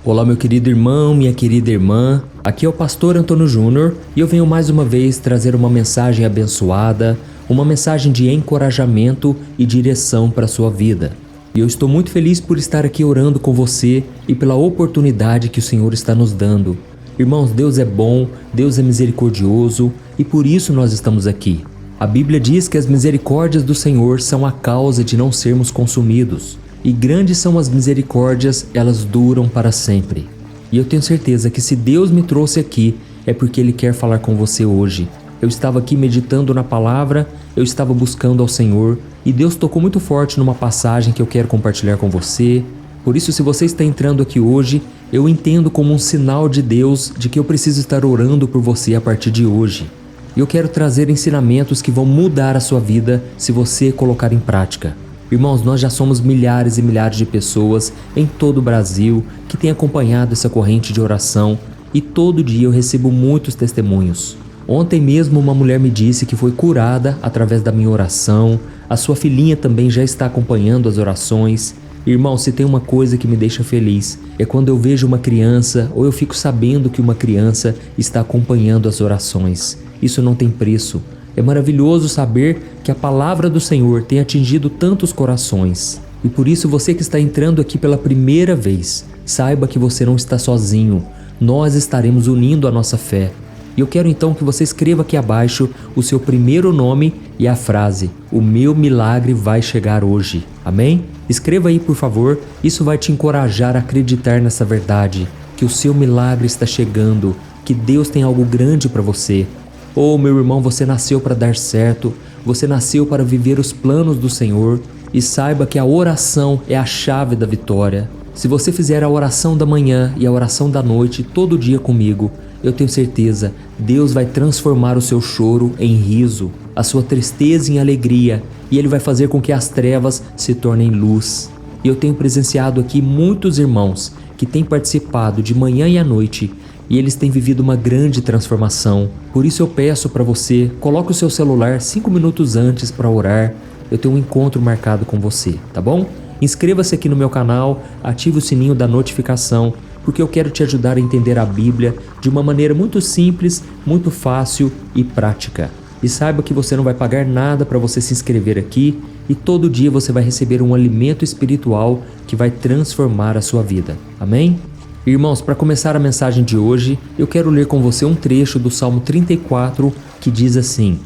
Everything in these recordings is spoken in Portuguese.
Olá, meu querido irmão, minha querida irmã. Aqui é o pastor Antônio Júnior e eu venho mais uma vez trazer uma mensagem abençoada, uma mensagem de encorajamento e direção para a sua vida. E eu estou muito feliz por estar aqui orando com você e pela oportunidade que o Senhor está nos dando. Irmãos, Deus é bom, Deus é misericordioso e por isso nós estamos aqui. A Bíblia diz que as misericórdias do Senhor são a causa de não sermos consumidos. E grandes são as misericórdias, elas duram para sempre. E eu tenho certeza que se Deus me trouxe aqui, é porque Ele quer falar com você hoje. Eu estava aqui meditando na palavra, eu estava buscando ao Senhor, e Deus tocou muito forte numa passagem que eu quero compartilhar com você. Por isso, se você está entrando aqui hoje, eu entendo como um sinal de Deus de que eu preciso estar orando por você a partir de hoje. E eu quero trazer ensinamentos que vão mudar a sua vida se você colocar em prática. Irmãos, nós já somos milhares e milhares de pessoas em todo o Brasil que têm acompanhado essa corrente de oração e todo dia eu recebo muitos testemunhos. Ontem mesmo uma mulher me disse que foi curada através da minha oração, a sua filhinha também já está acompanhando as orações. Irmão, se tem uma coisa que me deixa feliz, é quando eu vejo uma criança ou eu fico sabendo que uma criança está acompanhando as orações. Isso não tem preço. É maravilhoso saber que a palavra do Senhor tem atingido tantos corações. E por isso você que está entrando aqui pela primeira vez, saiba que você não está sozinho. Nós estaremos unindo a nossa fé. E eu quero então que você escreva aqui abaixo o seu primeiro nome e a frase: o meu milagre vai chegar hoje. Amém? Escreva aí, por favor. Isso vai te encorajar a acreditar nessa verdade, que o seu milagre está chegando, que Deus tem algo grande para você. Oh, meu irmão, você nasceu para dar certo, você nasceu para viver os planos do Senhor e saiba que a oração é a chave da vitória. Se você fizer a oração da manhã e a oração da noite todo dia comigo, eu tenho certeza, Deus vai transformar o seu choro em riso, a sua tristeza em alegria e Ele vai fazer com que as trevas se tornem luz. E eu tenho presenciado aqui muitos irmãos que têm participado de manhã e à noite e eles têm vivido uma grande transformação. Por isso eu peço para você, coloque o seu celular 5 minutos antes para orar. Eu tenho um encontro marcado com você, tá bom? Inscreva-se aqui no meu canal, ative o sininho da notificação, porque eu quero te ajudar a entender a Bíblia de uma maneira muito simples, muito fácil e prática. E saiba que você não vai pagar nada para você se inscrever aqui e todo dia você vai receber um alimento espiritual que vai transformar a sua vida. Amém? Irmãos, para começar a mensagem de hoje, eu quero ler com você um trecho do Salmo 34 que diz assim: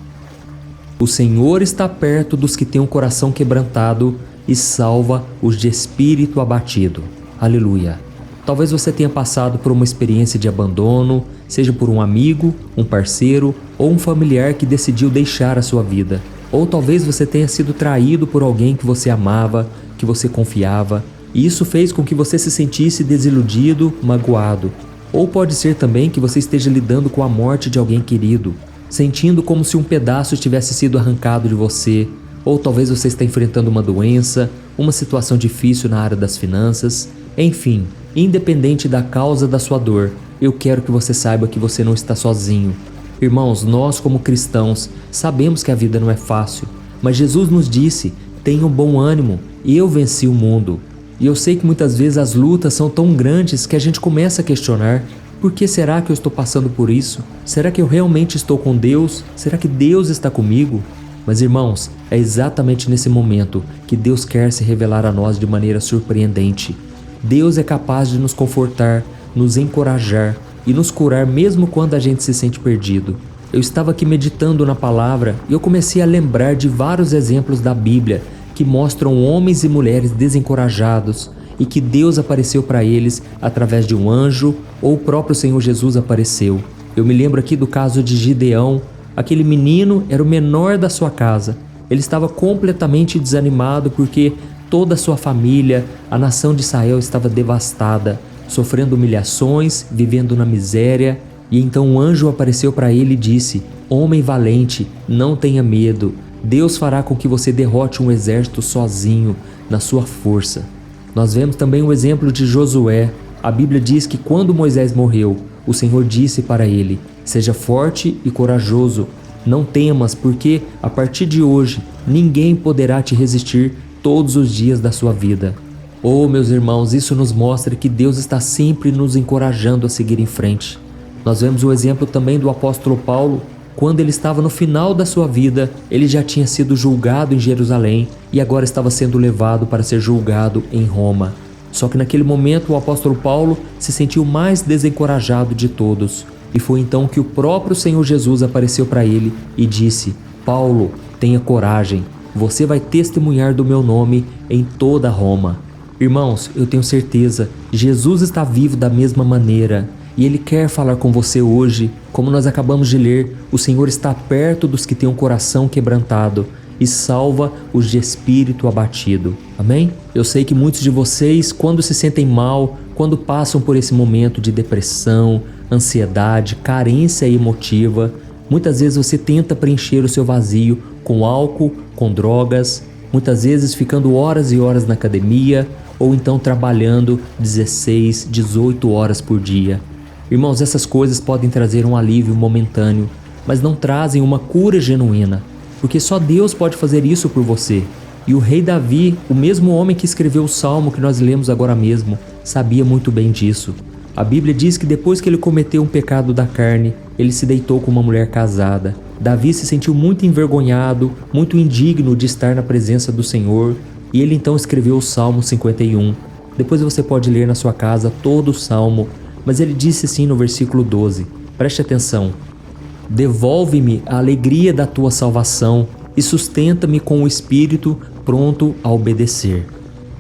O Senhor está perto dos que têm o coração quebrantado e salva os de espírito abatido. Aleluia! Talvez você tenha passado por uma experiência de abandono, seja por um amigo, um parceiro ou um familiar que decidiu deixar a sua vida. Ou talvez você tenha sido traído por alguém que você amava, que você confiava. E isso fez com que você se sentisse desiludido, magoado. Ou pode ser também que você esteja lidando com a morte de alguém querido, sentindo como se um pedaço tivesse sido arrancado de você. Ou talvez você está enfrentando uma doença, uma situação difícil na área das finanças. Enfim, independente da causa da sua dor, eu quero que você saiba que você não está sozinho. Irmãos, nós como cristãos sabemos que a vida não é fácil, mas Jesus nos disse: tenham bom ânimo, eu venci o mundo. E eu sei que muitas vezes as lutas são tão grandes que a gente começa a questionar: por que será que eu estou passando por isso? Será que eu realmente estou com Deus? Será que Deus está comigo? Mas irmãos, é exatamente nesse momento que Deus quer se revelar a nós de maneira surpreendente. Deus é capaz de nos confortar, nos encorajar e nos curar mesmo quando a gente se sente perdido. Eu estava aqui meditando na palavra e eu comecei a lembrar de vários exemplos da Bíblia que mostram homens e mulheres desencorajados e que Deus apareceu para eles através de um anjo ou o próprio Senhor Jesus apareceu. Eu me lembro aqui do caso de Gideão. Aquele menino era o menor da sua casa. Ele estava completamente desanimado porque toda a sua família, a nação de Israel estava devastada, sofrendo humilhações, vivendo na miséria. E então um anjo apareceu para ele e disse: Homem valente, não tenha medo. Deus fará com que você derrote um exército sozinho, na sua força. Nós vemos também o exemplo de Josué. A Bíblia diz que quando Moisés morreu, o Senhor disse para ele: Seja forte e corajoso. Não temas, porque a partir de hoje ninguém poderá te resistir todos os dias da sua vida. Oh, meus irmãos, isso nos mostra que Deus está sempre nos encorajando a seguir em frente. Nós vemos o exemplo também do apóstolo Paulo. Quando ele estava no final da sua vida, ele já tinha sido julgado em Jerusalém e agora estava sendo levado para ser julgado em Roma. Só que naquele momento o apóstolo Paulo se sentiu mais desencorajado de todos. E foi então que o próprio Senhor Jesus apareceu para ele e disse: Paulo, tenha coragem, você vai testemunhar do meu nome em toda Roma. Irmãos, eu tenho certeza, Jesus está vivo da mesma maneira e Ele quer falar com você hoje. Como nós acabamos de ler, o Senhor está perto dos que têm um coração quebrantado e salva os de espírito abatido. Amém? Eu sei que muitos de vocês, quando se sentem mal, quando passam por esse momento de depressão, ansiedade, carência emotiva, muitas vezes você tenta preencher o seu vazio com álcool, com drogas, muitas vezes ficando horas e horas na academia ou então trabalhando 16, 18 horas por dia. Irmãos, essas coisas podem trazer um alívio momentâneo, mas não trazem uma cura genuína, porque só Deus pode fazer isso por você. E o rei Davi, o mesmo homem que escreveu o salmo que nós lemos agora mesmo, sabia muito bem disso. A Bíblia diz que depois que ele cometeu um pecado da carne, ele se deitou com uma mulher casada. Davi se sentiu muito envergonhado, muito indigno de estar na presença do Senhor, e ele então escreveu o Salmo 51. Depois você pode ler na sua casa todo o salmo, mas ele disse assim no versículo 12, preste atenção: devolve-me a alegria da tua salvação e sustenta-me com o espírito pronto a obedecer.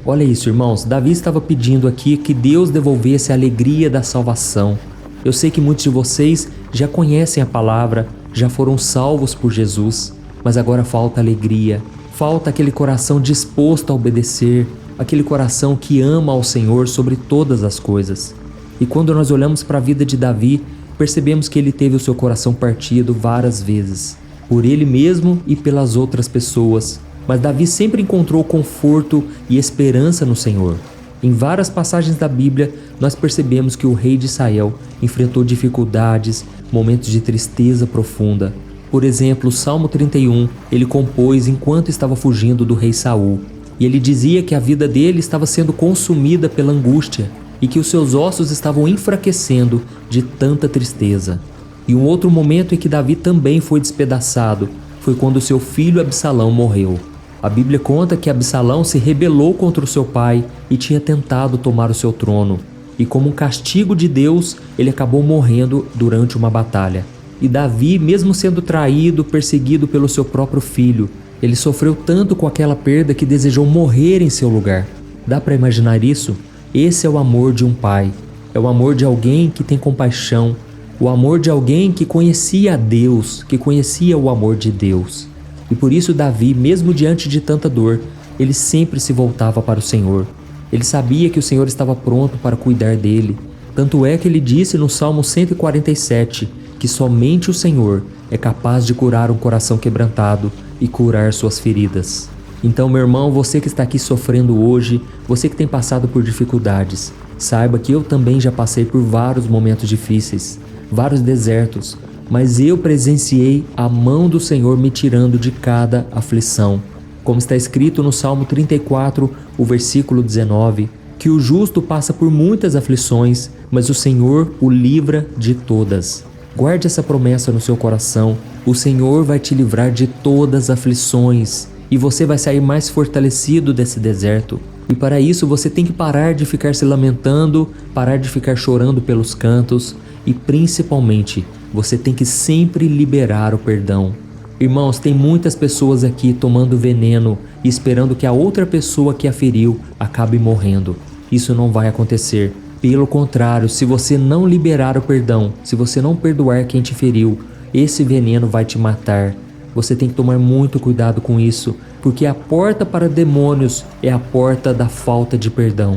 Olha isso, irmãos, Davi estava pedindo aqui que Deus devolvesse a alegria da salvação. Eu sei que muitos de vocês já conhecem a palavra, já foram salvos por Jesus, mas agora falta alegria, falta aquele coração disposto a obedecer, aquele coração que ama ao Senhor sobre todas as coisas. E quando nós olhamos para a vida de Davi, percebemos que ele teve o seu coração partido várias vezes, por ele mesmo e pelas outras pessoas. Mas Davi sempre encontrou conforto e esperança no Senhor. Em várias passagens da Bíblia, nós percebemos que o rei de Israel enfrentou dificuldades, momentos de tristeza profunda. Por exemplo, o Salmo 31, ele compôs enquanto estava fugindo do rei Saul. E ele dizia que a vida dele estava sendo consumida pela angústia e que os seus ossos estavam enfraquecendo de tanta tristeza. E um outro momento em que Davi também foi despedaçado foi quando seu filho Absalão morreu. A Bíblia conta que Absalão se rebelou contra o seu pai e tinha tentado tomar o seu trono. E como um castigo de Deus, ele acabou morrendo durante uma batalha. E Davi, mesmo sendo traído, perseguido pelo seu próprio filho, ele sofreu tanto com aquela perda que desejou morrer em seu lugar. Dá para imaginar isso? Esse é o amor de um pai. É o amor de alguém que tem compaixão. O amor de alguém que conhecia a Deus, que conhecia o amor de Deus. E por isso Davi, mesmo diante de tanta dor, ele sempre se voltava para o Senhor. Ele sabia que o Senhor estava pronto para cuidar dele. Tanto é que ele disse no Salmo 147 que somente o Senhor é capaz de curar um coração quebrantado e curar suas feridas. Então, meu irmão, você que está aqui sofrendo hoje, você que tem passado por dificuldades, saiba que eu também já passei por vários momentos difíceis, vários desertos, mas eu presenciei a mão do Senhor me tirando de cada aflição. Como está escrito no Salmo 34, o versículo 19, que o justo passa por muitas aflições, mas o Senhor o livra de todas. Guarde essa promessa no seu coração. O Senhor vai te livrar de todas as aflições e você vai sair mais fortalecido desse deserto. E para isso você tem que parar de ficar se lamentando, parar de ficar chorando pelos cantos e principalmente você tem que sempre liberar o perdão. Irmãos, tem muitas pessoas aqui tomando veneno e esperando que a outra pessoa que a feriu acabe morrendo. Isso não vai acontecer. Pelo contrário, se você não liberar o perdão, se você não perdoar quem te feriu, esse veneno vai te matar. Você tem que tomar muito cuidado com isso, porque a porta para demônios é a porta da falta de perdão.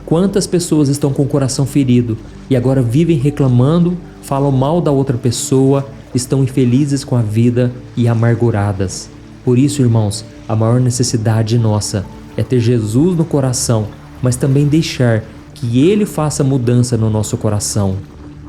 Quantas pessoas estão com o coração ferido e agora vivem reclamando, falam mal da outra pessoa, estão infelizes com a vida e amarguradas. Por isso, irmãos, a maior necessidade nossa é ter Jesus no coração, mas também deixar que Ele faça mudança no nosso coração.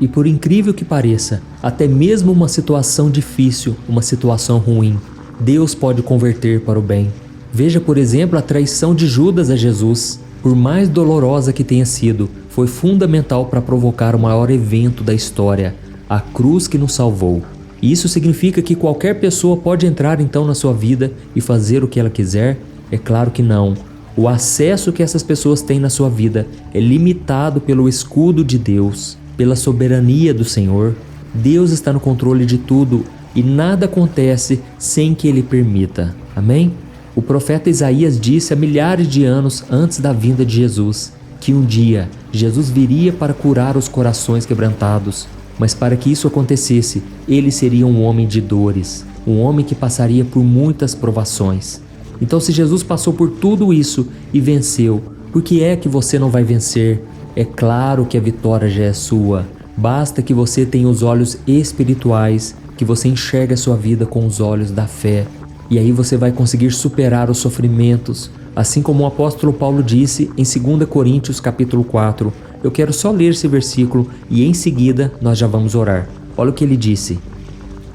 E por incrível que pareça, até mesmo uma situação difícil, uma situação ruim, Deus pode converter para o bem. Veja, por exemplo, a traição de Judas a Jesus. Por mais dolorosa que tenha sido, foi fundamental para provocar o maior evento da história, a cruz que nos salvou. E isso significa que qualquer pessoa pode entrar então na sua vida e fazer o que ela quiser? É claro que não. O acesso que essas pessoas têm na sua vida é limitado pelo escudo de Deus, pela soberania do Senhor. Deus está no controle de tudo e nada acontece sem que Ele permita. Amém? O profeta Isaías disse há milhares de anos antes da vinda de Jesus que um dia Jesus viria para curar os corações quebrantados. Mas para que isso acontecesse, ele seria um homem de dores, um homem que passaria por muitas provações. Então, se Jesus passou por tudo isso e venceu, por que é que você não vai vencer? É claro que a vitória já é sua. Basta que você tenha os olhos espirituais, que você enxergue a sua vida com os olhos da fé. E aí você vai conseguir superar os sofrimentos, assim como o apóstolo Paulo disse em 2 Coríntios capítulo 4. Eu quero só ler esse versículo e em seguida nós já vamos orar. Olha o que ele disse: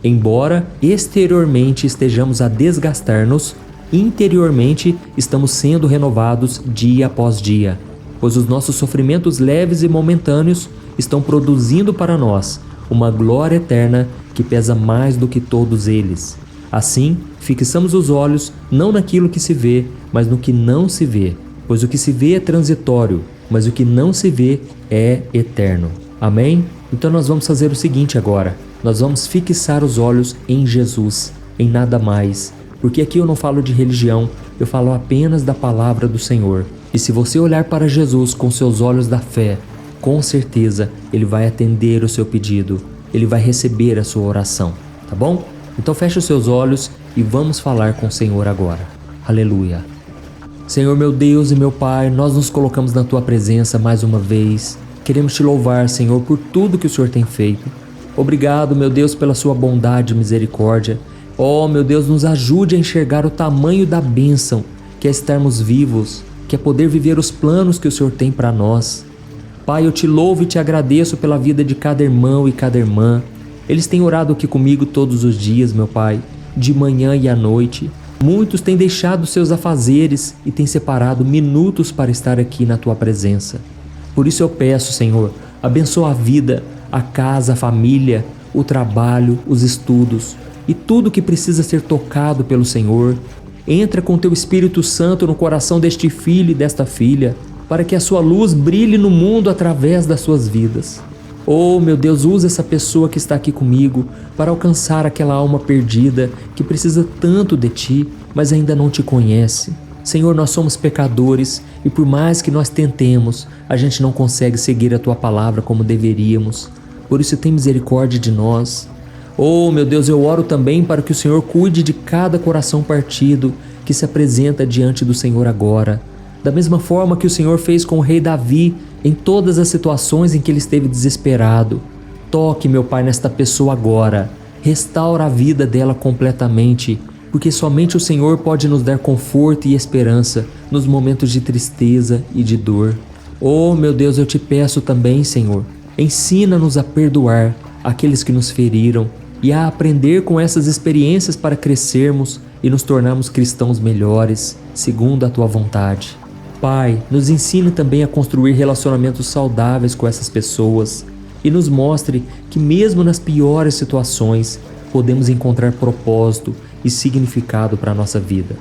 embora exteriormente estejamos a desgastar-nos, interiormente estamos sendo renovados dia após dia, pois os nossos sofrimentos leves e momentâneos estão produzindo para nós uma glória eterna que pesa mais do que todos eles. Assim, fixamos os olhos não naquilo que se vê, mas no que não se vê, pois o que se vê é transitório, mas o que não se vê é eterno. Amém? Então nós vamos fazer o seguinte agora. Nós vamos fixar os olhos em Jesus, em nada mais. Porque aqui eu não falo de religião, eu falo apenas da palavra do Senhor. E se você olhar para Jesus com seus olhos da fé, com certeza Ele vai atender o seu pedido. Ele vai receber a sua oração. Tá bom? Então feche os seus olhos e vamos falar com o Senhor agora. Aleluia. Senhor meu Deus e meu Pai, nós nos colocamos na Tua presença mais uma vez. Queremos Te louvar, Senhor, por tudo que o Senhor tem feito. Obrigado, meu Deus, pela Sua bondade e misericórdia. Oh, meu Deus, nos ajude a enxergar o tamanho da bênção, que é estarmos vivos, que é poder viver os planos que o Senhor tem para nós. Pai, eu Te louvo e Te agradeço pela vida de cada irmão e cada irmã. Eles têm orado aqui comigo todos os dias, meu Pai, de manhã e à noite. Muitos têm deixado seus afazeres e têm separado minutos para estar aqui na Tua presença. Por isso eu peço, Senhor, abençoa a vida, a casa, a família, o trabalho, os estudos e tudo que precisa ser tocado pelo Senhor. Entra com Teu Espírito Santo no coração deste filho e desta filha, para que a Sua luz brilhe no mundo através das suas vidas. Oh, meu Deus, usa essa pessoa que está aqui comigo para alcançar aquela alma perdida que precisa tanto de Ti, mas ainda não Te conhece. Senhor, nós somos pecadores e por mais que nós tentemos, a gente não consegue seguir a Tua palavra como deveríamos. Por isso, tem misericórdia de nós. Oh, meu Deus, eu oro também para que o Senhor cuide de cada coração partido que se apresenta diante do Senhor agora. Da mesma forma que o Senhor fez com o rei Davi em todas as situações em que ele esteve desesperado. Toque, meu Pai, nesta pessoa agora. Restaura a vida dela completamente, porque somente o Senhor pode nos dar conforto e esperança nos momentos de tristeza e de dor. Oh, meu Deus, eu Te peço também, Senhor, ensina-nos a perdoar aqueles que nos feriram e a aprender com essas experiências para crescermos e nos tornarmos cristãos melhores, segundo a Tua vontade. Pai, nos ensine também a construir relacionamentos saudáveis com essas pessoas e nos mostre que mesmo nas piores situações podemos encontrar propósito e significado para a nossa vida.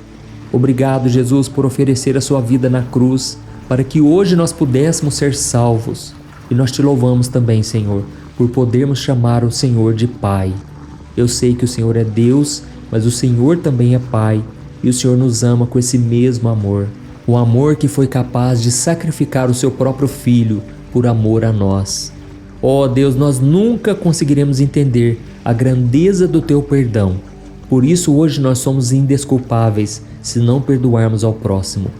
Obrigado, Jesus, por oferecer a Sua vida na cruz para que hoje nós pudéssemos ser salvos. E nós Te louvamos também, Senhor, por podermos chamar o Senhor de Pai. Eu sei que o Senhor é Deus, mas o Senhor também é Pai e o Senhor nos ama com esse mesmo amor. O amor que foi capaz de sacrificar o Seu próprio Filho por amor a nós. Ó Deus, nós nunca conseguiremos entender a grandeza do Teu perdão. Por isso hoje nós somos indesculpáveis se não perdoarmos ao próximo.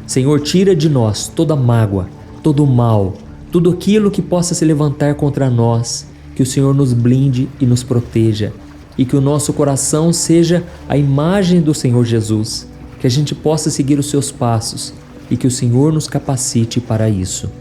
Senhor, tira de nós toda mágoa, todo mal, tudo aquilo que possa se levantar contra nós, que o Senhor nos blinde e nos proteja, e que o nosso coração seja a imagem do Senhor Jesus, que a gente possa seguir os Seus passos e que o Senhor nos capacite para isso.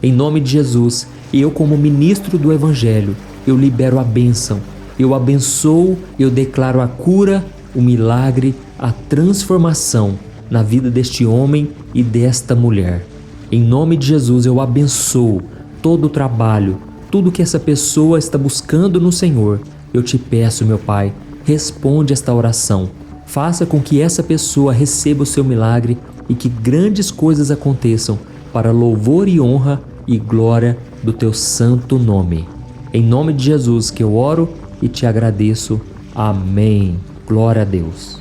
Em nome de Jesus, eu como ministro do Evangelho, eu libero a bênção, eu abençoo, eu declaro a cura, o milagre, a transformação na vida deste homem e desta mulher. Em nome de Jesus eu abençoo todo o trabalho, tudo que essa pessoa está buscando no Senhor. Eu te peço, meu Pai, responde esta oração. Faça com que essa pessoa receba o seu milagre e que grandes coisas aconteçam para louvor e honra e glória do teu santo nome. Em nome de Jesus que eu oro e te agradeço. Amém. Glória a Deus.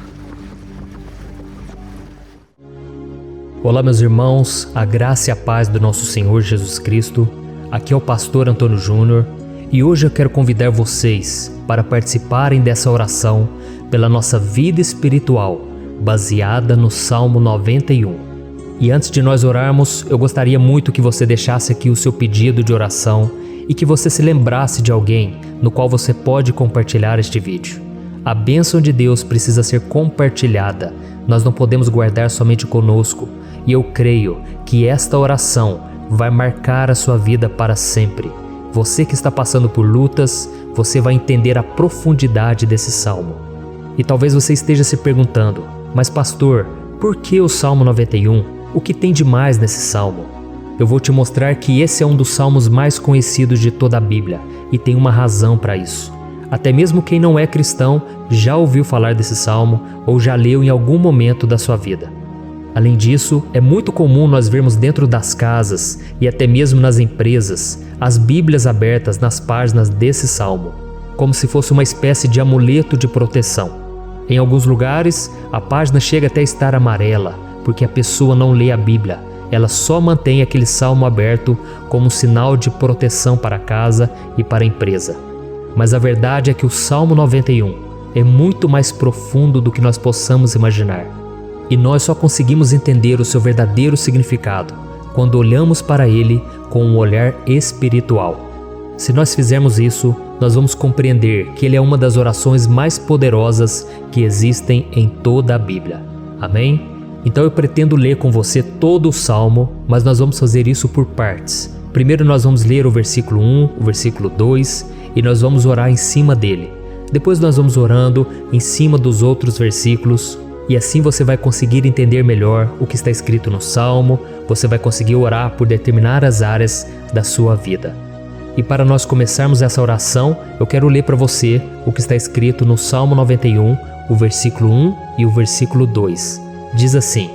Olá, meus irmãos, a graça e a paz do nosso Senhor Jesus Cristo. Aqui é o pastor Antônio Júnior e hoje eu quero convidar vocês para participarem dessa oração pela nossa vida espiritual, baseada no Salmo 91. E antes de nós orarmos, eu gostaria muito que você deixasse aqui o seu pedido de oração e que você se lembrasse de alguém no qual você pode compartilhar este vídeo. A bênção de Deus precisa ser compartilhada, nós não podemos guardar somente conosco, e eu creio que esta oração vai marcar a sua vida para sempre. Você que está passando por lutas, você vai entender a profundidade desse salmo. E talvez você esteja se perguntando, mas pastor, por que o Salmo 91? O que tem de mais nesse salmo? Eu vou te mostrar que esse é um dos salmos mais conhecidos de toda a Bíblia e tem uma razão para isso. Até mesmo quem não é cristão já ouviu falar desse salmo ou já leu em algum momento da sua vida. Além disso, é muito comum nós vermos dentro das casas e até mesmo nas empresas as Bíblias abertas nas páginas desse salmo, como se fosse uma espécie de amuleto de proteção. Em alguns lugares, a página chega até a estar amarela, porque a pessoa não lê a Bíblia, ela só mantém aquele salmo aberto como um sinal de proteção para a casa e para a empresa. Mas a verdade é que o Salmo 91 é muito mais profundo do que nós possamos imaginar. E nós só conseguimos entender o seu verdadeiro significado quando olhamos para ele com um olhar espiritual. Se nós fizermos isso, nós vamos compreender que ele é uma das orações mais poderosas que existem em toda a Bíblia. Amém? Então eu pretendo ler com você todo o Salmo, mas nós vamos fazer isso por partes. Primeiro nós vamos ler o versículo 1, o versículo 2 e nós vamos orar em cima dele. Depois nós vamos orando em cima dos outros versículos. E assim você vai conseguir entender melhor o que está escrito no Salmo, você vai conseguir orar por determinadas áreas da sua vida. E para nós começarmos essa oração, eu quero ler para você o que está escrito no Salmo 91, o versículo 1 e o versículo 2. Diz assim: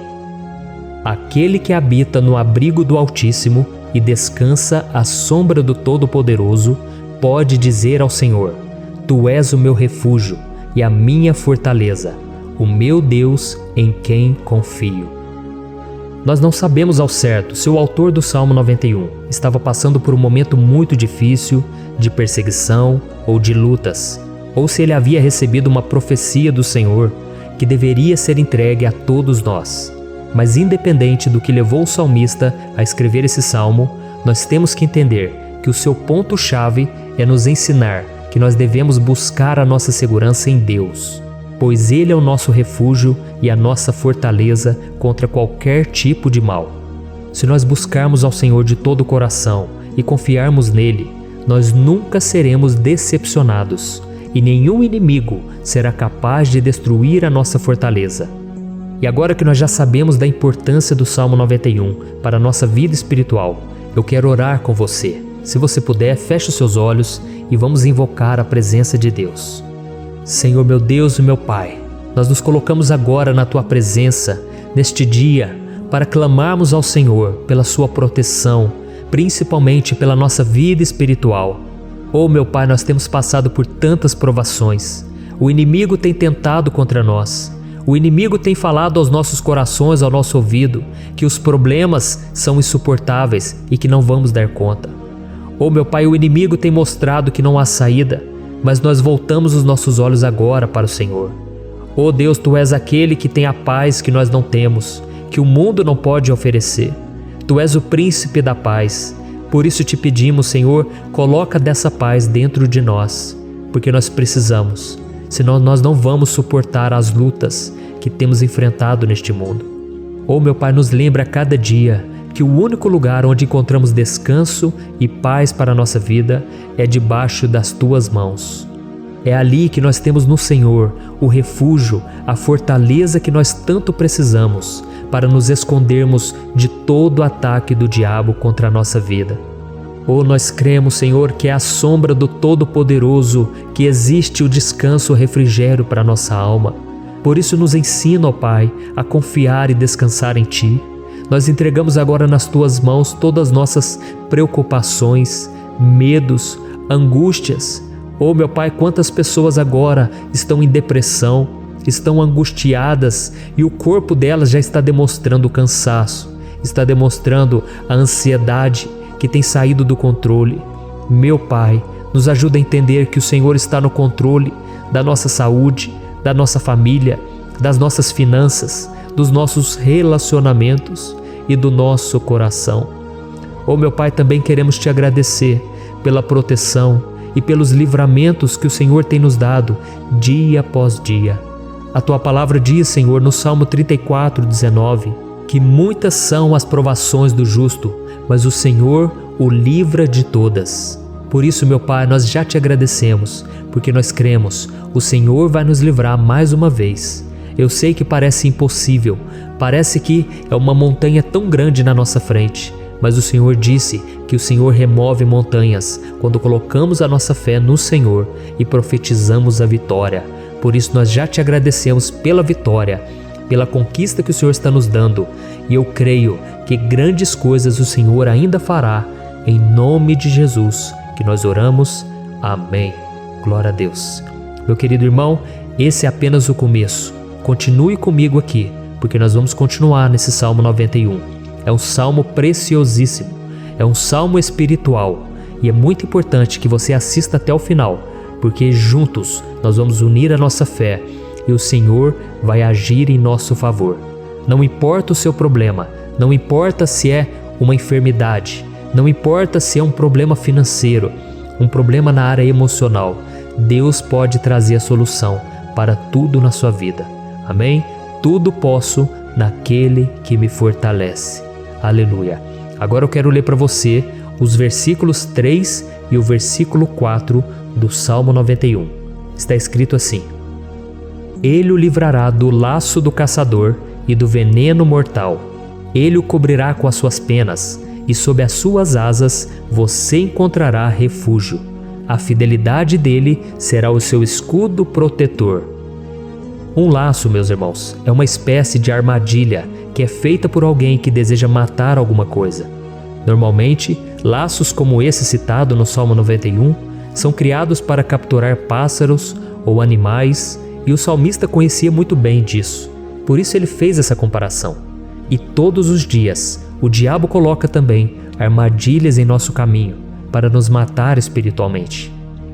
Aquele que habita no abrigo do Altíssimo e descansa à sombra do Todo-Poderoso, pode dizer ao Senhor: Tu és o meu refúgio e a minha fortaleza, o meu Deus em quem confio. Nós não sabemos ao certo se o autor do Salmo 91 estava passando por um momento muito difícil, de perseguição ou de lutas, ou se ele havia recebido uma profecia do Senhor que deveria ser entregue a todos nós. Mas independente do que levou o salmista a escrever esse salmo, nós temos que entender que o seu ponto-chave é nos ensinar que nós devemos buscar a nossa segurança em Deus, pois Ele é o nosso refúgio e a nossa fortaleza contra qualquer tipo de mal. Se nós buscarmos ao Senhor de todo o coração e confiarmos nele, nós nunca seremos decepcionados e nenhum inimigo será capaz de destruir a nossa fortaleza. E agora que nós já sabemos da importância do Salmo 91 para a nossa vida espiritual, eu quero orar com você. Se você puder, feche os seus olhos e vamos invocar a presença de Deus. Senhor meu Deus e meu Pai, nós nos colocamos agora na Tua presença, neste dia, para clamarmos ao Senhor pela Sua proteção, principalmente pela nossa vida espiritual. Oh meu Pai, nós temos passado por tantas provações. O inimigo tem tentado contra nós. O inimigo tem falado aos nossos corações, ao nosso ouvido, que os problemas são insuportáveis e que não vamos dar conta. Oh meu Pai, o inimigo tem mostrado que não há saída, mas nós voltamos os nossos olhos agora para o Senhor. Oh Deus, Tu és aquele que tem a paz que nós não temos, que o mundo não pode oferecer. Tu és o príncipe da paz. Por isso te pedimos, Senhor, coloca dessa paz dentro de nós, porque nós precisamos, senão nós não vamos suportar as lutas que temos enfrentado neste mundo. Oh meu Pai, nos lembra a cada dia que o único lugar onde encontramos descanso e paz para a nossa vida é debaixo das Tuas mãos. É ali que nós temos no Senhor o refúgio, a fortaleza que nós tanto precisamos para nos escondermos de todo o ataque do diabo contra a nossa vida. Nós cremos, Senhor, que é à sombra do Todo-Poderoso que existe o descanso, o refrigério para a nossa alma. Por isso nos ensina, ó Pai, a confiar e descansar em Ti. Nós entregamos agora nas Tuas mãos todas as nossas preocupações, medos, angústias. Meu Pai, quantas pessoas agora estão em depressão, estão angustiadas e o corpo delas já está demonstrando cansaço, está demonstrando a ansiedade que tem saído do controle. Meu Pai, nos ajuda a entender que o Senhor está no controle da nossa saúde, da nossa família, das nossas finanças, dos nossos relacionamentos e do nosso coração. Meu Pai, também queremos Te agradecer pela proteção e pelos livramentos que o Senhor tem nos dado dia após dia. A Tua palavra diz, Senhor, no Salmo 34:19, que muitas são as provações do justo, mas o Senhor o livra de todas. Por isso, meu Pai, nós já Te agradecemos, porque nós cremos, o Senhor vai nos livrar mais uma vez. Eu sei que parece impossível, parece que é uma montanha tão grande na nossa frente, mas o Senhor disse que o Senhor remove montanhas quando colocamos a nossa fé no Senhor e profetizamos a vitória. Por isso nós já Te agradecemos pela vitória, pela conquista que o Senhor está nos dando, e eu creio que grandes coisas o Senhor ainda fará. Em nome de Jesus que nós oramos. Amém. Glória a Deus. Meu querido irmão, esse é apenas o começo. Continue comigo aqui, porque nós vamos continuar nesse Salmo 91. É um salmo preciosíssimo, é um salmo espiritual e é muito importante que você assista até o final, porque juntos nós vamos unir a nossa fé e o Senhor vai agir em nosso favor. Não importa o seu problema, não importa se é uma enfermidade, não importa se é um problema financeiro, um problema na área emocional, Deus pode trazer a solução para tudo na sua vida. Amém? Tudo posso naquele que me fortalece. Aleluia. Agora eu quero ler para você os versículos 3 e o versículo 4 do Salmo 91. Está escrito assim: Ele o livrará do laço do caçador e do veneno mortal. Ele o cobrirá com as suas penas, e sob as suas asas você encontrará refúgio. A fidelidade dele será o seu escudo protetor. Um laço, meus irmãos, é uma espécie de armadilha que é feita por alguém que deseja matar alguma coisa. Normalmente, laços como esse citado no Salmo 91 são criados para capturar pássaros ou animais, e o salmista conhecia muito bem disso. Por isso ele fez essa comparação. E todos os dias, o diabo coloca também armadilhas em nosso caminho para nos matar espiritualmente.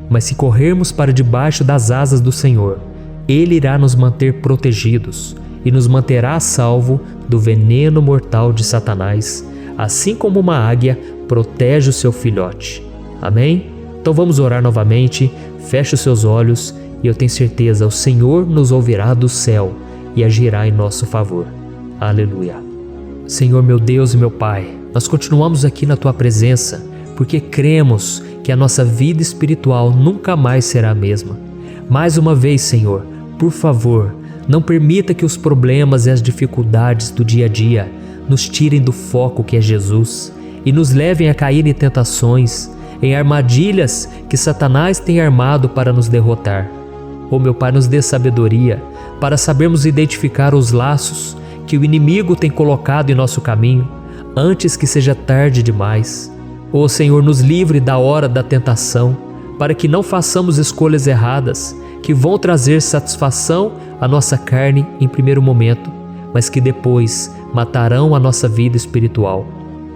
Mas se corrermos para debaixo das asas do Senhor, Ele irá nos manter protegidos e nos manterá a salvo do veneno mortal de Satanás, assim como uma águia protege o seu filhote. Amém? Então vamos orar novamente, feche os seus olhos e eu tenho certeza, o Senhor nos ouvirá do céu e agirá em nosso favor. Aleluia. Senhor, meu Deus e meu Pai, nós continuamos aqui na Tua presença porque cremos que a nossa vida espiritual nunca mais será a mesma. Mais uma vez, Senhor, por favor, não permita que os problemas e as dificuldades do dia a dia nos tirem do foco que é Jesus e nos levem a cair em tentações, em armadilhas que Satanás tem armado para nos derrotar. Meu Pai, nos dê sabedoria para sabermos identificar os laços que o inimigo tem colocado em nosso caminho antes que seja tarde demais. Senhor, nos livre da hora da tentação, para que não façamos escolhas erradas que vão trazer satisfação à nossa carne em primeiro momento, mas que depois matarão a nossa vida espiritual.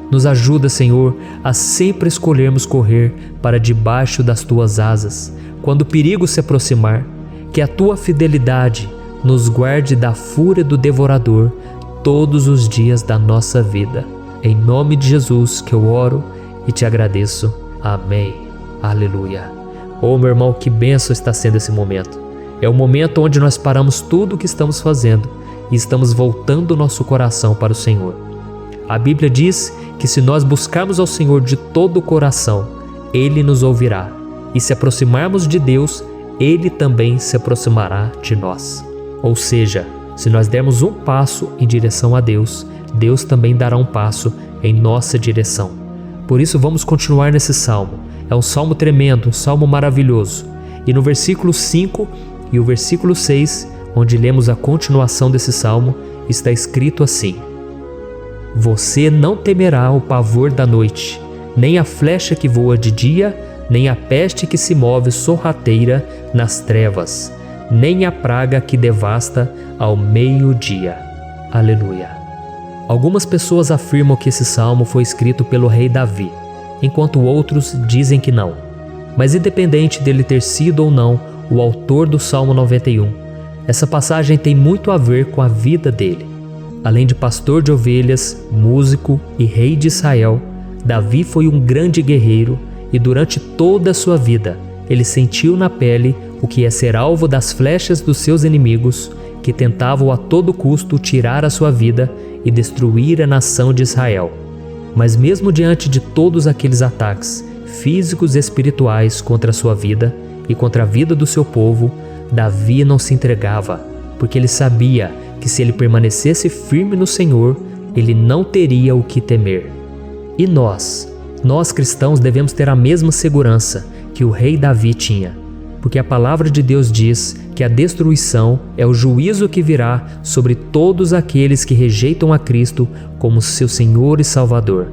Nos ajuda, Senhor, a sempre escolhermos correr para debaixo das Tuas asas, quando o perigo se aproximar, que a Tua fidelidade nos guarde da fúria do devorador todos os dias da nossa vida. Em nome de Jesus que eu oro e Te agradeço. Amém. Aleluia. Meu irmão, que bênção está sendo esse momento. É o momento onde nós paramos tudo o que estamos fazendo e estamos voltando o nosso coração para o Senhor. A Bíblia diz que se nós buscarmos ao Senhor de todo o coração, Ele nos ouvirá. E se aproximarmos de Deus, Ele também se aproximará de nós. Ou seja, se nós dermos um passo em direção a Deus, Deus também dará um passo em nossa direção. Por isso vamos continuar nesse salmo. É um salmo tremendo, um salmo maravilhoso. E no versículo 5 e o versículo 6, onde lemos a continuação desse salmo, está escrito assim: Você não temerá o pavor da noite, nem a flecha que voa de dia, nem a peste que se move sorrateira nas trevas, nem a praga que devasta ao meio-dia. Aleluia. Algumas pessoas afirmam que esse salmo foi escrito pelo rei Davi, enquanto outros dizem que não. Mas independente dele ter sido ou não o autor do Salmo 91, essa passagem tem muito a ver com a vida dele. Além de pastor de ovelhas, músico e rei de Israel, Davi foi um grande guerreiro e durante toda a sua vida ele sentiu na pele o que é ser alvo das flechas dos seus inimigos que tentavam a todo custo tirar a sua vida e destruir a nação de Israel. Mas mesmo diante de todos aqueles ataques físicos e espirituais contra a sua vida e contra a vida do seu povo, Davi não se entregava, porque ele sabia que se ele permanecesse firme no Senhor, ele não teria o que temer. E nós cristãos devemos ter a mesma segurança que o rei Davi tinha, porque a palavra de Deus diz que a destruição é o juízo que virá sobre todos aqueles que rejeitam a Cristo como seu Senhor e Salvador.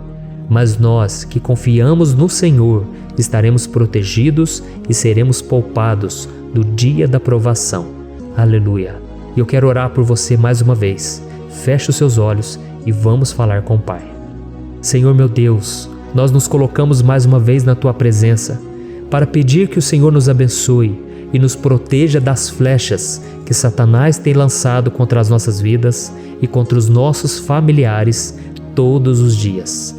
Mas nós que confiamos no Senhor estaremos protegidos e seremos poupados do dia da provação. Aleluia! E eu quero orar por você mais uma vez. Feche os seus olhos e vamos falar com o Pai. Senhor meu Deus, nós nos colocamos mais uma vez na Tua presença para pedir que o Senhor nos abençoe e nos proteja das flechas que Satanás tem lançado contra as nossas vidas e contra os nossos familiares todos os dias.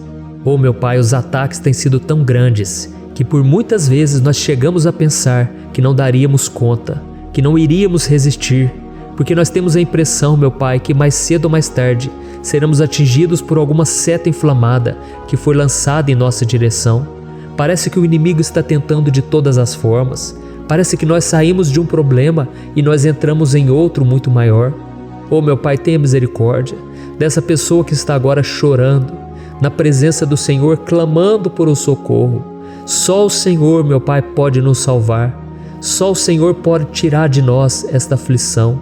Oh meu Pai, os ataques têm sido tão grandes que por muitas vezes nós chegamos a pensar que não daríamos conta, que não iríamos resistir, porque nós temos a impressão, meu Pai, que mais cedo ou mais tarde seremos atingidos por alguma seta inflamada que foi lançada em nossa direção. Parece que o inimigo está tentando de todas as formas. Parece que nós saímos de um problema e nós entramos em outro muito maior. Oh meu Pai, tenha misericórdia dessa pessoa que está agora chorando, na presença do Senhor, clamando por um socorro. Só o Senhor, meu Pai, pode nos salvar. Só o Senhor pode tirar de nós esta aflição.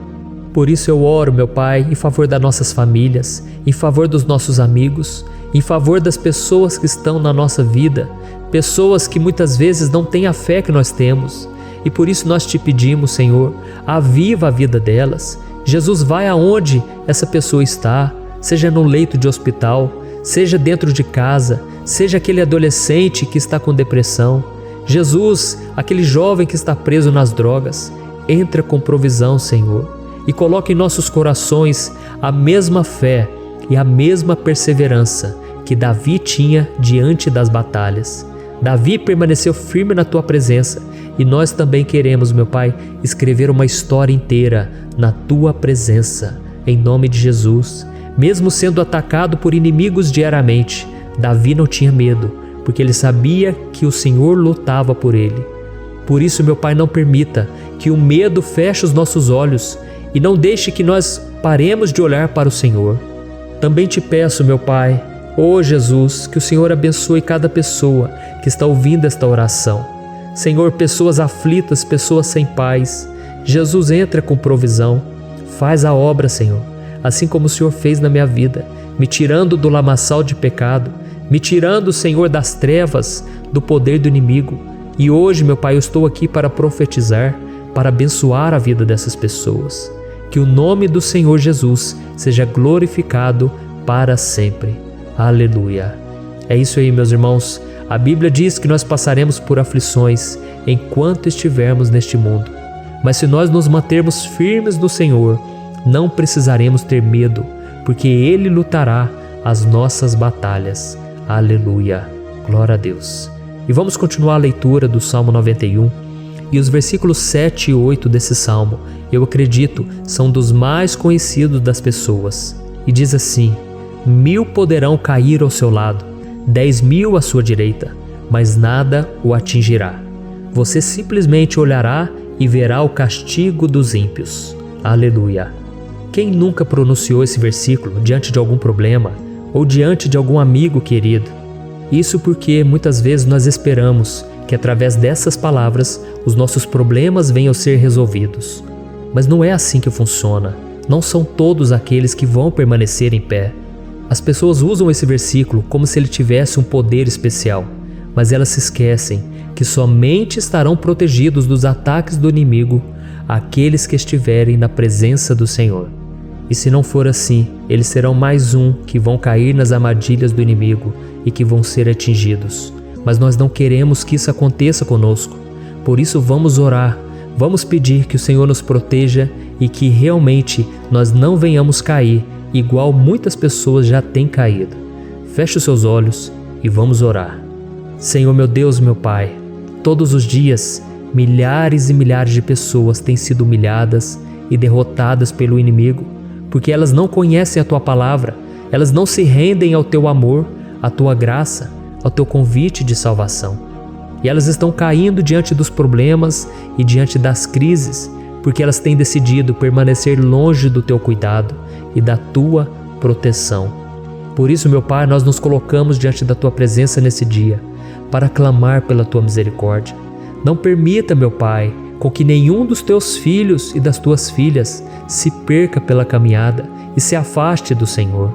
Por isso eu oro, meu Pai, em favor das nossas famílias, em favor dos nossos amigos, em favor das pessoas que estão na nossa vida, pessoas que muitas vezes não têm a fé que nós temos. E por isso nós te pedimos, Senhor, aviva a vida delas. Jesus, vai aonde essa pessoa está, seja no leito de hospital, seja dentro de casa, seja aquele adolescente que está com depressão. Jesus, aquele jovem que está preso nas drogas, entra com provisão, Senhor, e coloca em nossos corações a mesma fé e a mesma perseverança que Davi tinha diante das batalhas. Davi permaneceu firme na Tua presença e nós também queremos, meu Pai, escrever uma história inteira na Tua presença, em nome de Jesus. Mesmo sendo atacado por inimigos diariamente, Davi não tinha medo, porque ele sabia que o Senhor lutava por ele. Por isso, meu Pai, não permita que o medo feche os nossos olhos e não deixe que nós paremos de olhar para o Senhor. Também te peço, meu Pai, ó Jesus, que o Senhor abençoe cada pessoa que está ouvindo esta oração. Senhor, pessoas aflitas, pessoas sem paz. Jesus, entra com provisão. Faz a obra, Senhor, assim como o Senhor fez na minha vida, me tirando do lamaçal de pecado, me tirando, Senhor, das trevas, do poder do inimigo. E hoje, meu Pai, eu estou aqui para profetizar, para abençoar a vida dessas pessoas. Que o nome do Senhor Jesus seja glorificado para sempre. Aleluia. É isso aí, meus irmãos. A Bíblia diz que nós passaremos por aflições enquanto estivermos neste mundo. Mas se nós nos mantermos firmes no Senhor, não precisaremos ter medo, porque Ele lutará as nossas batalhas. Aleluia. Glória a Deus. E vamos continuar a leitura do Salmo 91. E os versículos 7 e 8 desse salmo, eu acredito, são dos mais conhecidos das pessoas. E diz assim: 1000 poderão cair ao seu lado, 10.000 à sua direita, mas nada o atingirá. Você simplesmente olhará e verá o castigo dos ímpios. Aleluia! Quem nunca pronunciou esse versículo diante de algum problema ou diante de algum amigo querido? Isso porque muitas vezes nós esperamos que através dessas palavras os nossos problemas venham a ser resolvidos. Mas não é assim que funciona. Não são todos aqueles que vão permanecer em pé. As pessoas usam esse versículo como se ele tivesse um poder especial, mas elas se esquecem que somente estarão protegidos dos ataques do inimigo aqueles que estiverem na presença do Senhor. E se não for assim, eles serão mais um que vão cair nas armadilhas do inimigo e que vão ser atingidos. Mas nós não queremos que isso aconteça conosco. Por isso vamos orar, vamos pedir que o Senhor nos proteja e que realmente nós não venhamos cair igual muitas pessoas já têm caído. Feche os seus olhos e vamos orar. Senhor meu Deus, meu Pai, todos os dias milhares e milhares de pessoas têm sido humilhadas e derrotadas pelo inimigo, porque elas não conhecem a Tua palavra, elas não se rendem ao Teu amor, à Tua graça, ao Teu convite de salvação. E elas estão caindo diante dos problemas e diante das crises, porque elas têm decidido permanecer longe do Teu cuidado e da Tua proteção. Por isso, meu Pai, nós nos colocamos diante da Tua presença nesse dia, para clamar pela Tua misericórdia. Não permita, meu Pai, com que nenhum dos Teus filhos e das Tuas filhas se perca pela caminhada e se afaste do Senhor.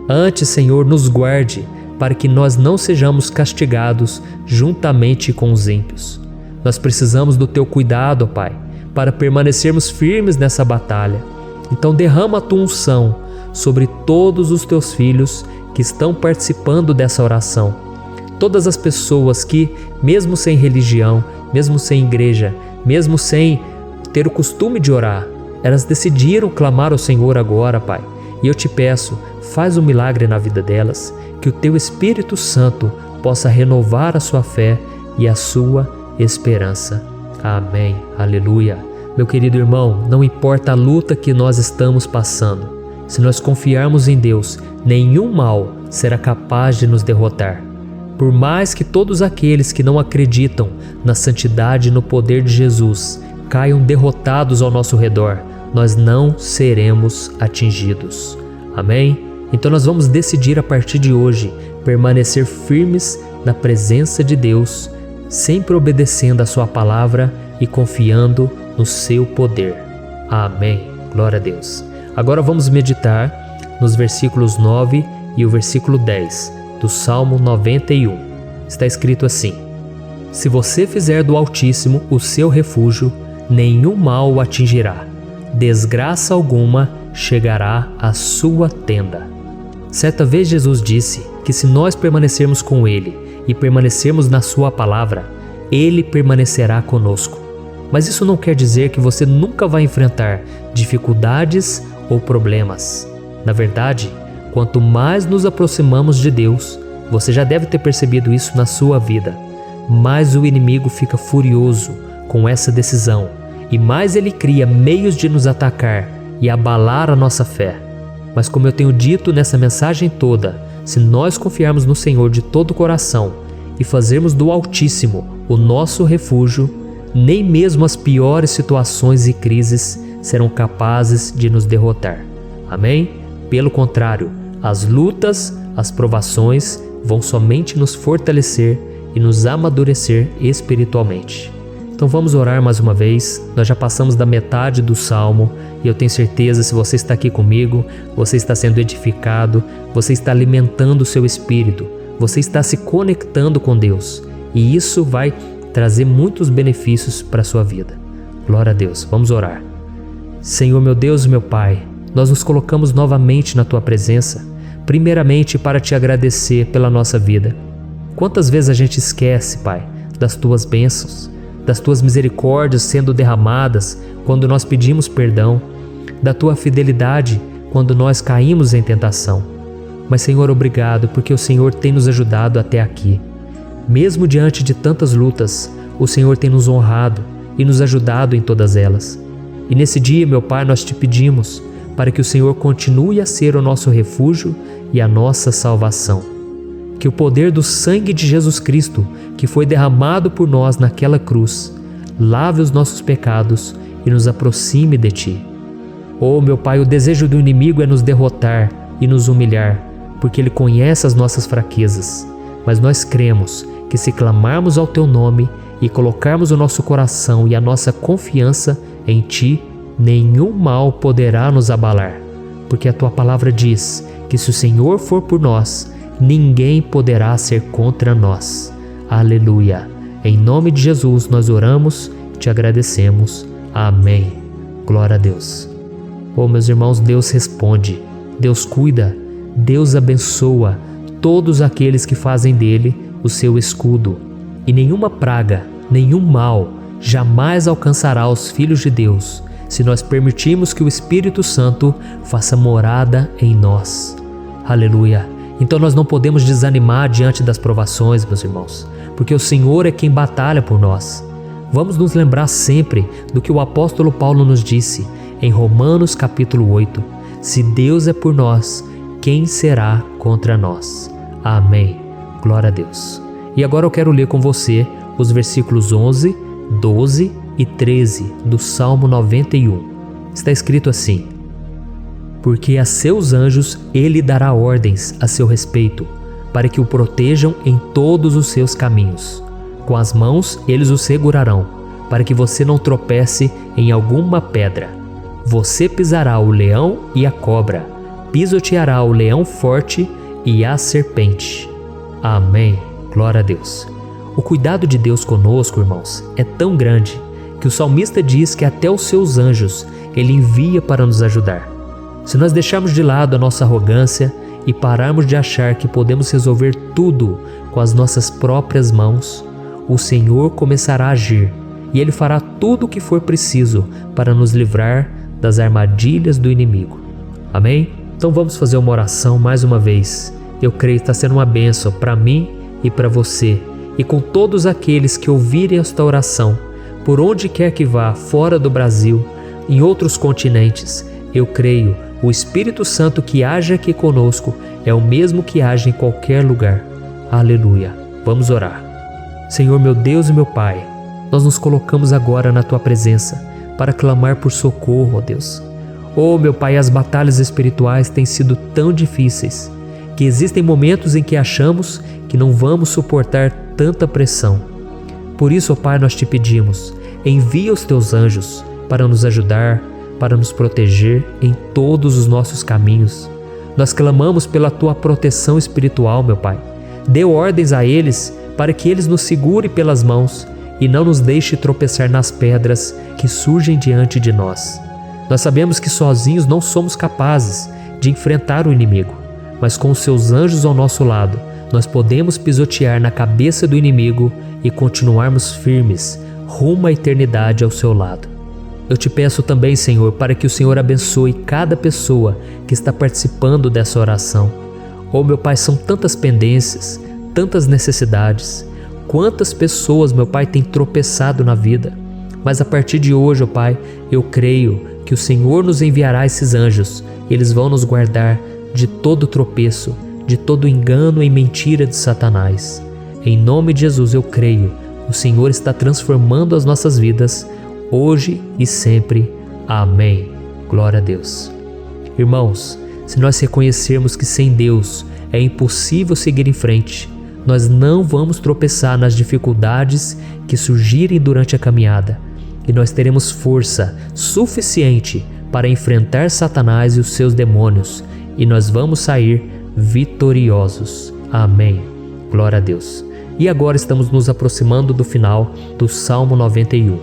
Antes, Senhor, nos guarde, para que nós não sejamos castigados juntamente com os ímpios. Nós precisamos do Teu cuidado, ó Pai, para permanecermos firmes nessa batalha. Então derrama a Tua unção sobre todos os Teus filhos que estão participando dessa oração. Todas as pessoas que, mesmo sem religião, mesmo sem igreja, mesmo sem ter o costume de orar, elas decidiram clamar ao Senhor agora, Pai. E eu te peço, faz um milagre na vida delas, que o Teu Espírito Santo possa renovar a sua fé e a sua esperança. Amém. Aleluia. Meu querido irmão, não importa a luta que nós estamos passando, se nós confiarmos em Deus, nenhum mal será capaz de nos derrotar. Por mais que todos aqueles que não acreditam na santidade e no poder de Jesus caiam derrotados ao nosso redor, nós não seremos atingidos. Amém? Então nós vamos decidir a partir de hoje permanecer firmes na presença de Deus, sempre obedecendo a Sua palavra e confiando no Seu poder. Amém. Glória a Deus. Agora vamos meditar nos versículos 9 e o versículo 10 do Salmo 91. Está escrito assim: Se você fizer do Altíssimo o seu refúgio, nenhum mal o atingirá. Desgraça alguma chegará à sua tenda. Certa vez Jesus disse que se nós permanecermos com Ele e permanecermos na Sua palavra, Ele permanecerá conosco. Mas isso não quer dizer que você nunca vai enfrentar dificuldades ou problemas. Na verdade, quanto mais nos aproximamos de Deus, você já deve ter percebido isso na sua vida, mais o inimigo fica furioso com essa decisão e mais ele cria meios de nos atacar e abalar a nossa fé. Mas como eu tenho dito nessa mensagem toda, se nós confiarmos no Senhor de todo o coração e fazermos do Altíssimo o nosso refúgio, nem mesmo as piores situações e crises serão capazes de nos derrotar. Amém? Pelo contrário, as lutas, as provações vão somente nos fortalecer e nos amadurecer espiritualmente. Então vamos orar mais uma vez. Nós já passamos da metade do Salmo e eu tenho certeza, se você está aqui comigo, você está sendo edificado, você está alimentando o seu espírito, você está se conectando com Deus e isso vai trazer muitos benefícios para a sua vida. Glória a Deus. Vamos orar. Senhor meu Deus e meu Pai, nós nos colocamos novamente na Tua presença, primeiramente para Te agradecer pela nossa vida. Quantas vezes a gente esquece, Pai, das Tuas bênçãos, das Tuas misericórdias sendo derramadas quando nós pedimos perdão, da Tua fidelidade quando nós caímos em tentação. Mas, Senhor, obrigado, porque o Senhor tem nos ajudado até aqui. Mesmo diante de tantas lutas, o Senhor tem nos honrado e nos ajudado em todas elas. E nesse dia, meu Pai, nós Te pedimos para que o Senhor continue a ser o nosso refúgio e a nossa salvação. Que o poder do sangue de Jesus Cristo, que foi derramado por nós naquela cruz, lave os nossos pecados e nos aproxime de Ti. Oh, meu Pai, o desejo do inimigo é nos derrotar e nos humilhar, porque ele conhece as nossas fraquezas. Mas nós cremos que se clamarmos ao Teu nome e colocarmos o nosso coração e a nossa confiança em Ti, nenhum mal poderá nos abalar, porque a Tua palavra diz que se o Senhor for por nós, ninguém poderá ser contra nós. Aleluia! Em nome de Jesus nós oramos e Te agradecemos. Amém. Glória a Deus. Oh, meus irmãos, Deus responde, Deus cuida, Deus abençoa todos aqueles que fazem dele o seu escudo. E nenhuma praga, nenhum mal jamais alcançará os filhos de Deus, se nós permitirmos que o Espírito Santo faça morada em nós. Aleluia! Então nós não podemos desanimar diante das provações, meus irmãos, porque o Senhor é quem batalha por nós. Vamos nos lembrar sempre do que o apóstolo Paulo nos disse em Romanos capítulo 8. Se Deus é por nós, quem será contra nós? Amém. Glória a Deus. E agora eu quero ler com você os versículos 11, 12 e 13 do Salmo 91. Está escrito assim: porque a seus anjos ele dará ordens a seu respeito, para que o protejam em todos os seus caminhos. Com as mãos eles o segurarão, para que você não tropece em alguma pedra. Você pisará o leão e a cobra, pisoteará o leão forte e a serpente. Amém. Glória a Deus. O cuidado de Deus conosco, irmãos, é tão grande que o salmista diz que até os seus anjos ele envia para nos ajudar. Se nós deixarmos de lado a nossa arrogância e pararmos de achar que podemos resolver tudo com as nossas próprias mãos, o Senhor começará a agir e Ele fará tudo o que for preciso para nos livrar das armadilhas do inimigo. Amém? Então vamos fazer uma oração mais uma vez. Eu creio que está sendo uma bênção para mim e para você, e com todos aqueles que ouvirem esta oração, por onde quer que vá, fora do Brasil, em outros continentes. Eu creio, o Espírito Santo que age aqui conosco é o mesmo que age em qualquer lugar. Aleluia. Vamos orar. Senhor, meu Deus e meu Pai, nós nos colocamos agora na Tua presença para clamar por socorro, ó Deus. Oh, meu Pai, as batalhas espirituais têm sido tão difíceis que existem momentos em que achamos que não vamos suportar tanta pressão. Por isso, ó Pai, nós te pedimos, envia os Teus anjos para nos ajudar, para nos proteger em todos os nossos caminhos. Nós clamamos pela Tua proteção espiritual, meu Pai. Dê ordens a eles para que eles nos segurem pelas mãos e não nos deixe tropeçar nas pedras que surgem diante de nós. Nós sabemos que sozinhos não somos capazes de enfrentar o inimigo, mas com os Seus anjos ao nosso lado, nós podemos pisotear na cabeça do inimigo e continuarmos firmes rumo à eternidade ao Seu lado. Eu te peço também, Senhor, para que o Senhor abençoe cada pessoa que está participando dessa oração. Oh, meu Pai, são tantas pendências, tantas necessidades. Quantas pessoas, meu Pai, têm tropeçado na vida. Mas a partir de hoje, ó Pai, eu creio que o Senhor nos enviará esses anjos. Eles vão nos guardar de todo tropeço, de todo engano e mentira de Satanás. Em nome de Jesus eu creio, o Senhor está transformando as nossas vidas, hoje e sempre. Amém. Glória a Deus. Irmãos, se nós reconhecermos que sem Deus é impossível seguir em frente, nós não vamos tropeçar nas dificuldades que surgirem durante a caminhada, e nós teremos força suficiente para enfrentar Satanás e os seus demônios, e nós vamos sair vitoriosos. Amém. Glória a Deus. E agora estamos nos aproximando do final do Salmo 91.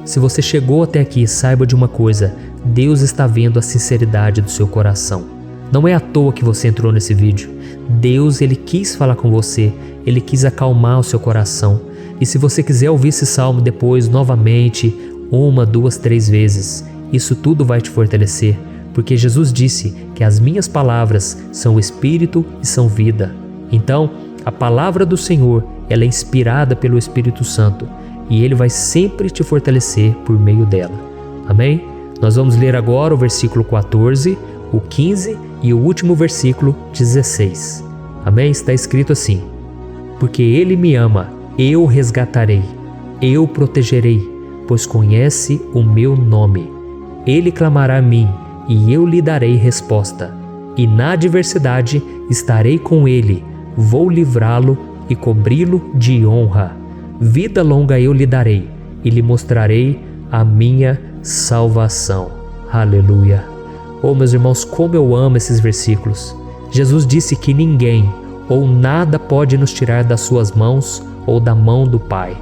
Se você chegou até aqui, saiba de uma coisa: Deus está vendo a sinceridade do seu coração. Não é à toa que você entrou nesse vídeo. Deus, Ele quis falar com você, Ele quis acalmar o seu coração. E se você quiser ouvir esse salmo depois, novamente, 1, 2, 3 vezes, isso tudo vai te fortalecer, porque Jesus disse que as minhas palavras são espírito e são vida. Então, a palavra do Senhor, ela é inspirada pelo Espírito Santo, e Ele vai sempre te fortalecer por meio dela. Amém? Nós vamos ler agora o versículo 14, o 15 e o último versículo 16. Amém? Está escrito assim: porque Ele me ama, eu o resgatarei, eu o protegerei, pois conhece o meu nome. Ele clamará a mim, e eu lhe darei resposta. E na adversidade estarei com ele, vou livrá-lo e cobri-lo de honra. Vida longa eu lhe darei, e lhe mostrarei a minha salvação. Aleluia! Oh, meus irmãos, como eu amo esses versículos. Jesus disse que ninguém ou nada pode nos tirar das suas mãos ou da mão do Pai.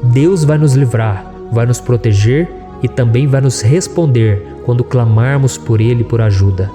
Deus vai nos livrar, vai nos proteger e também vai nos responder quando clamarmos por Ele por ajuda.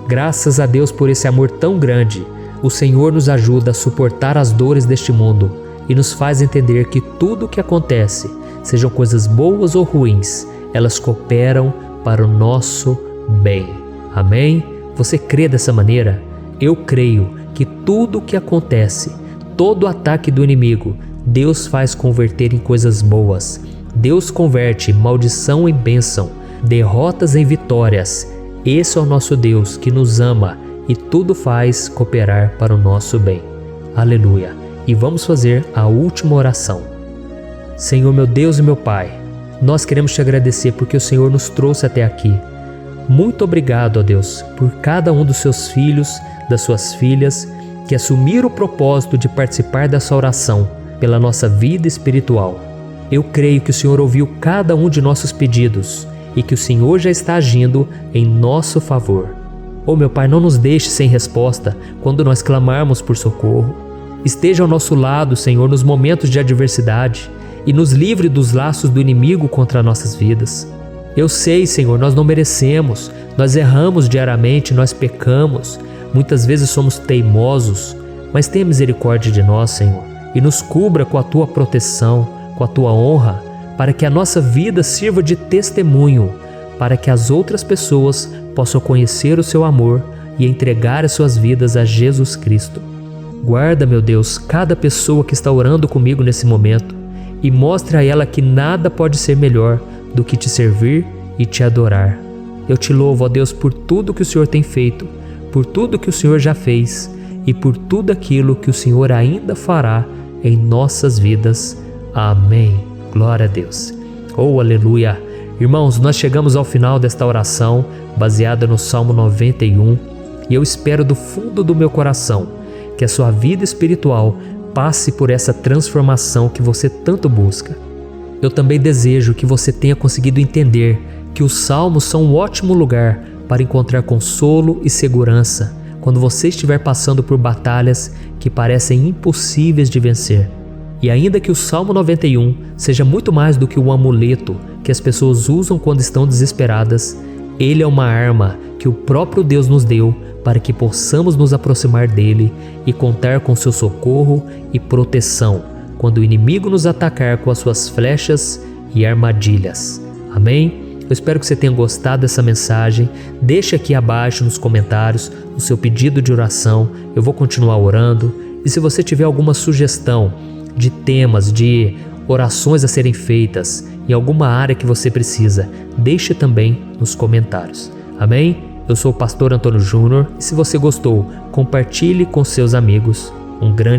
Graças a Deus por esse amor tão grande, o Senhor nos ajuda a suportar as dores deste mundo e nos faz entender que tudo o que acontece, sejam coisas boas ou ruins, elas cooperam para o nosso bem. Amém? Você crê dessa maneira? Eu creio que tudo o que acontece, todo ataque do inimigo, Deus faz converter em coisas boas. Deus converte maldição em bênção, derrotas em vitórias. Esse é o nosso Deus que nos ama e tudo faz cooperar para o nosso bem. Aleluia! E vamos fazer a última oração. Senhor, meu Deus e meu Pai, nós queremos te agradecer porque o Senhor nos trouxe até aqui. Muito obrigado, ó Deus, por cada um dos seus filhos, das suas filhas, que assumiram o propósito de participar dessa oração pela nossa vida espiritual. Eu creio que o Senhor ouviu cada um de nossos pedidos e que o Senhor já está agindo em nosso favor. Oh, meu Pai, não nos deixe sem resposta quando nós clamarmos por socorro. Esteja ao nosso lado, Senhor, nos momentos de adversidade e nos livre dos laços do inimigo contra nossas vidas. Eu sei, Senhor, nós não merecemos, nós erramos diariamente, nós pecamos, muitas vezes somos teimosos, mas tenha misericórdia de nós, Senhor, e nos cubra com a Tua proteção, com a Tua honra, para que a nossa vida sirva de testemunho, para que as outras pessoas possam conhecer o Seu amor e entregar as suas vidas a Jesus Cristo. Guarda, meu Deus, cada pessoa que está orando comigo nesse momento e mostre a ela que nada pode ser melhor do que te servir e te adorar. Eu te louvo, ó Deus, por tudo que o Senhor tem feito, por tudo que o Senhor já fez e por tudo aquilo que o Senhor ainda fará em nossas vidas. Amém. Glória a Deus. Oh, aleluia. Irmãos, nós chegamos ao final desta oração baseada no Salmo 91 e eu espero do fundo do meu coração que a sua vida espiritual passe por essa transformação que você tanto busca. Eu também desejo que você tenha conseguido entender que os salmos são um ótimo lugar para encontrar consolo e segurança quando você estiver passando por batalhas que parecem impossíveis de vencer. E ainda que o Salmo 91 seja muito mais do que um amuleto que as pessoas usam quando estão desesperadas, ele é uma arma que o próprio Deus nos deu para que possamos nos aproximar dele e contar com seu socorro e proteção quando o inimigo nos atacar com as suas flechas e armadilhas. Amém? Eu espero que você tenha gostado dessa mensagem. Deixe aqui abaixo nos comentários o seu pedido de oração. Eu vou continuar orando. E se você tiver alguma sugestão de temas, de orações a serem feitas em alguma área que você precisa, deixe também nos comentários. Amém? Eu sou o pastor Antônio Júnior e se você gostou, compartilhe com seus amigos. Um grande